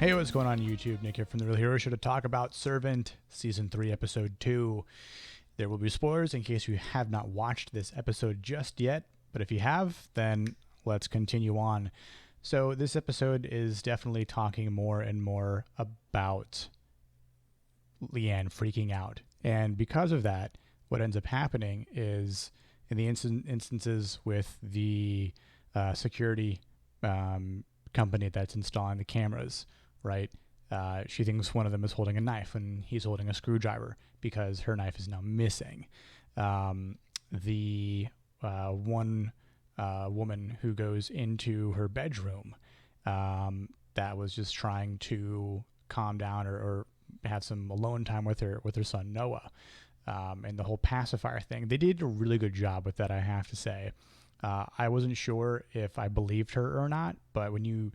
Hey, what's going on YouTube? Nick here from The Real Hero Show to talk about Servant Season 3, Episode 2. There will be spoilers in case you have not watched this episode just yet, but if you have, then let's continue on. So this episode is definitely talking more and more about Leanne freaking out. And because of that, what ends up happening is in the instances with the security company that's installing the cameras, right? She thinks one of them is holding a knife and he's holding a screwdriver because her knife is now missing. The one woman who goes into her bedroom that was just trying to calm down or have some alone time with her son Noah, and the whole pacifier thing. They did a really good job with that, I have to say. I wasn't sure if I believed her or not, but when you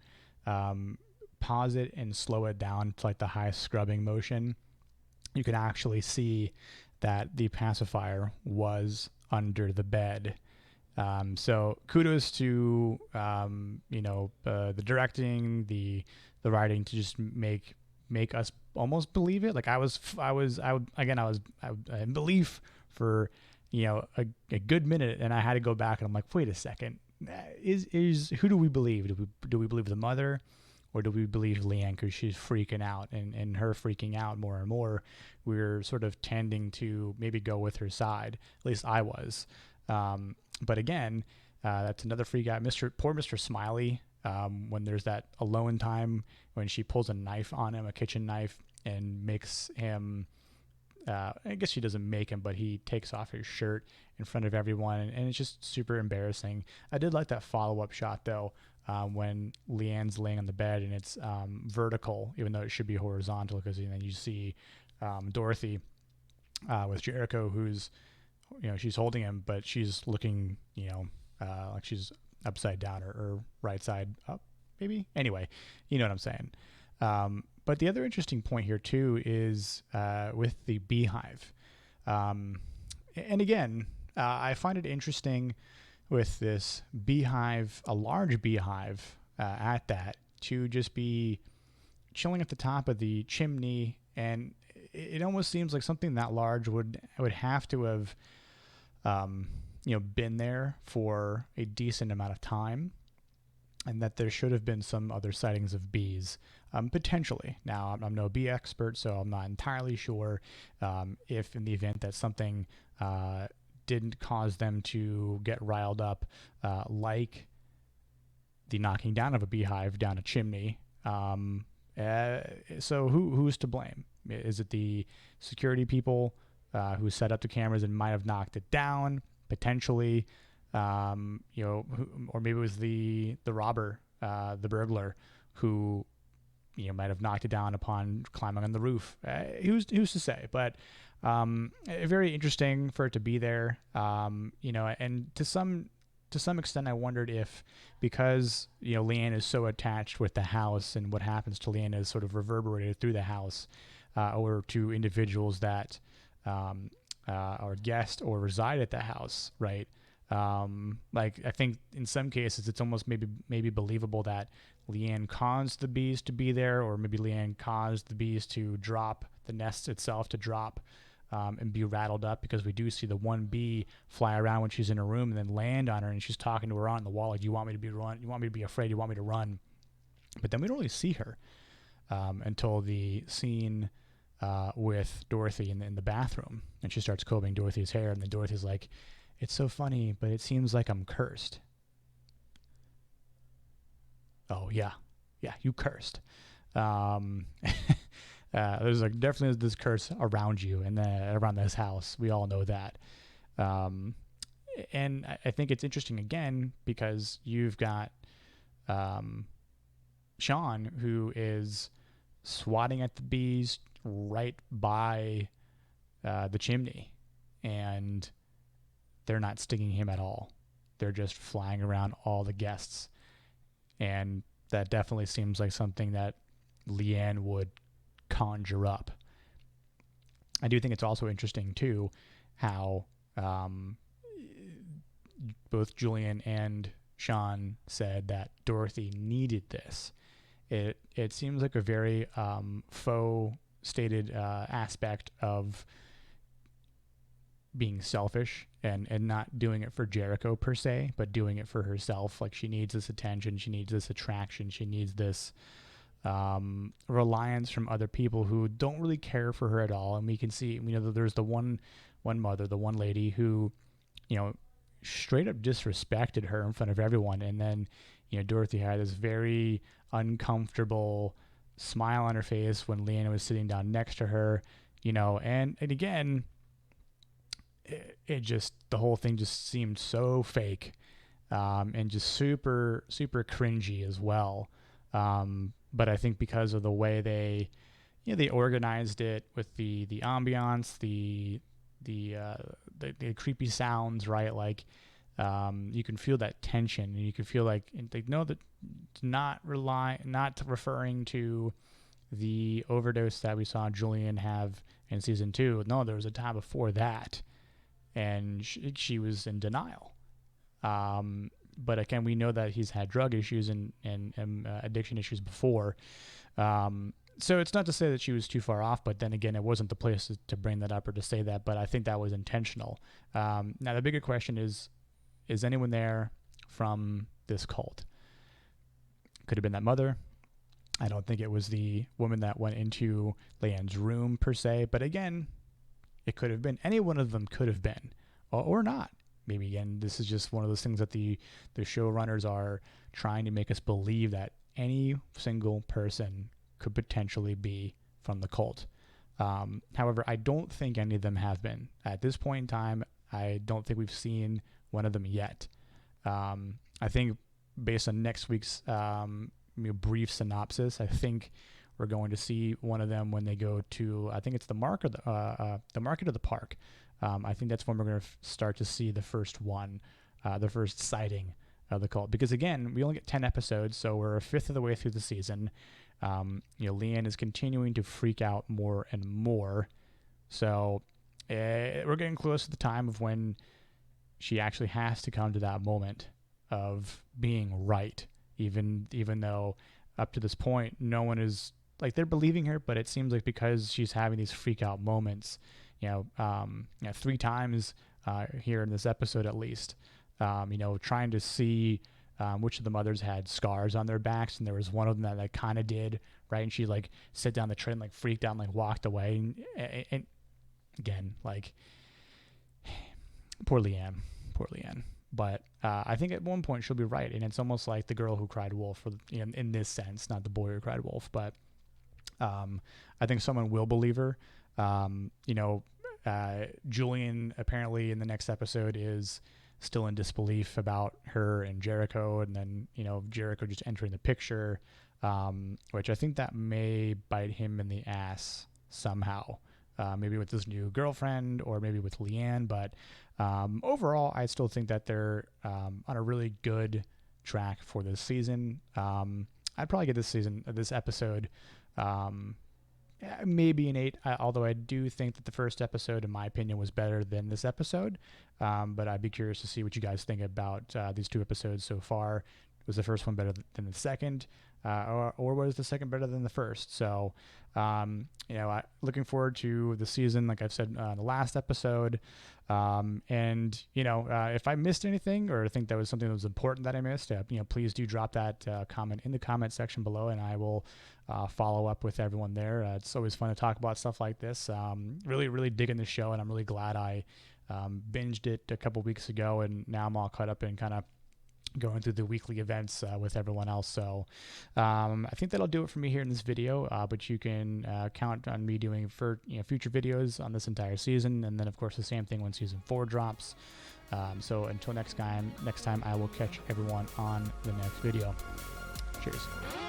pause it and slow it down to like the high scrubbing motion, you can actually see that the pacifier was under the bed. So kudos to the directing, the writing to just make us almost believe it. Like I was in belief for a good minute, and I had to go back and I'm like, wait a second, is who do we believe? Do we believe the mother? Or do we believe Leanne because she's freaking out, and her freaking out more and more, we're sort of tending to maybe go with her side. At least I was. But again, that's another freak out. Poor Mr. Smiley, when there's that alone time when she pulls a knife on him, a kitchen knife, and makes him, I guess she doesn't make him, but he takes off his shirt in front of everyone, and it's just super embarrassing. I did like that follow-up shot, though, when Leanne's laying on the bed and it's vertical, even though it should be horizontal, because then you see Dorothy with Jericho, who's, she's holding him, but she's looking, like she's upside down or right side up, maybe. Anyway, you know what I'm saying. But the other interesting point here, too, is with the beehive. And again, I find it interesting with this beehive, a large beehive at that, to just be chilling at the top of the chimney. And it almost seems like something that large would have to have been there for a decent amount of time, and that there should have been some other sightings of bees, potentially. Now, I'm no bee expert, so I'm not entirely sure if in the event that something didn't cause them to get riled up, like the knocking down of a beehive down a chimney. So who's to blame? Is it the security people who set up the cameras and might have knocked it down, potentially? Or maybe it was the robber, the burglar, who might have knocked it down upon climbing on the roof. Who's to say? But very interesting for it to be there. And to some extent, I wondered if, because Leanne is so attached with the house, and what happens to Leanne is sort of reverberated through the house, or to individuals that are guests or reside at the house, right? Like, I think in some cases it's almost maybe believable that Leanne caused the bees to be there, or maybe Leanne caused the bees to drop, the nest itself to drop, and be rattled up, because we do see the one bee fly around when she's in her room and then land on her, and she's talking to her on the wall, like, you want me to be afraid, you want me to run? But then we don't really see her until the scene with Dorothy in the bathroom, and she starts combing Dorothy's hair, and then Dorothy's like, it's so funny, but it seems like I'm cursed. Oh, yeah, you cursed. There's definitely this curse around you and around this house. We all know that. And I think it's interesting, again, because you've got Sean, who is swatting at the bees right by the chimney, and they're not stinging him at all. They're just flying around all the guests. And that definitely seems like something that Leanne would conjure up. I do think it's also interesting, too, how both Julian and Sean said that Dorothy needed this. It it seems like a very faux stated aspect of being selfish and not doing it for Jericho per se, but doing it for herself. Like, she needs this attention, she needs this attraction, she needs this reliance from other people who don't really care for her at all. And we can see, you know, that there's the one mother, the one lady who, you know, straight up disrespected her in front of everyone. And then, you know, Dorothy had this very uncomfortable smile on her face when Leanne was sitting down next to her, you know, and again, it just, the whole thing just seemed so fake, and just super, super cringy as well. But I think because of the way they, you know, they organized it with the ambiance, the creepy sounds, right? Like, you can feel that tension, and you can feel like, they know that not referring to the overdose that we saw Julian have in season 2. No, there was a time before that, and she was in denial. But again, we know that he's had drug issues and addiction issues before. So it's not to say that she was too far off, but then again, it wasn't the place to bring that up or to say that, but I think that was intentional. Now, the bigger question is anyone there from this cult? Could have been that mother. I don't think it was the woman that went into Leanne's room per se, but again, it could have been. Any one of them could have been, or not. Maybe, again, this is just one of those things that the showrunners are trying to make us believe, that any single person could potentially be from the cult. However, I don't think any of them have been. At this point in time, I don't think we've seen one of them yet. I think based on next week's brief synopsis, I think we're going to see one of them when they go to, I think it's the market of the park. I think that's when we're going to start to see the first one, the first sighting of the cult. Because again, we only get 10 episodes, so we're a fifth of the way through the season. Leanne is continuing to freak out more and more. So we're getting close to the time of when she actually has to come to that moment of being right, even though up to this point, no one is, like, they're believing her, but it seems like because she's having these freak out moments, 3 times here in this episode at least, trying to see which of the mothers had scars on their backs, and there was one of them that kind of did, right? And she like sit down the train, like freaked out, and like walked away. And again, like, poor Leanne. But I think at one point she'll be right, and it's almost like the girl who cried wolf, in this sense, not the boy who cried wolf. But I think someone will believe her. Julian apparently in the next episode is still in disbelief about her and Jericho, and then Jericho just entering the picture, which I think that may bite him in the ass somehow, maybe with his new girlfriend or maybe with Leanne. But overall, I still think that they're on a really good track for this season. I'd probably get this episode maybe an 8, although I do think that the first episode, in my opinion, was better than this episode. But I'd be curious to see what you guys think about these 2 episodes so far. Was the first one better than the second? Or was the second better than the first? So, looking forward to the season, like I've said the last episode. If I missed anything or think that was something that was important that I missed, please do drop that comment in the comment section below, and I will follow up with everyone there. It's always fun to talk about stuff like this. Really, really digging the show, and I'm really glad I binged it a couple weeks ago, and now I'm all caught up in kind of going through the weekly events with everyone else. So I think that'll do it for me here in this video, but you can count on me doing future videos on this entire season, and then of course the same thing when season 4 drops. So until next time I will catch everyone on the next video. Cheers.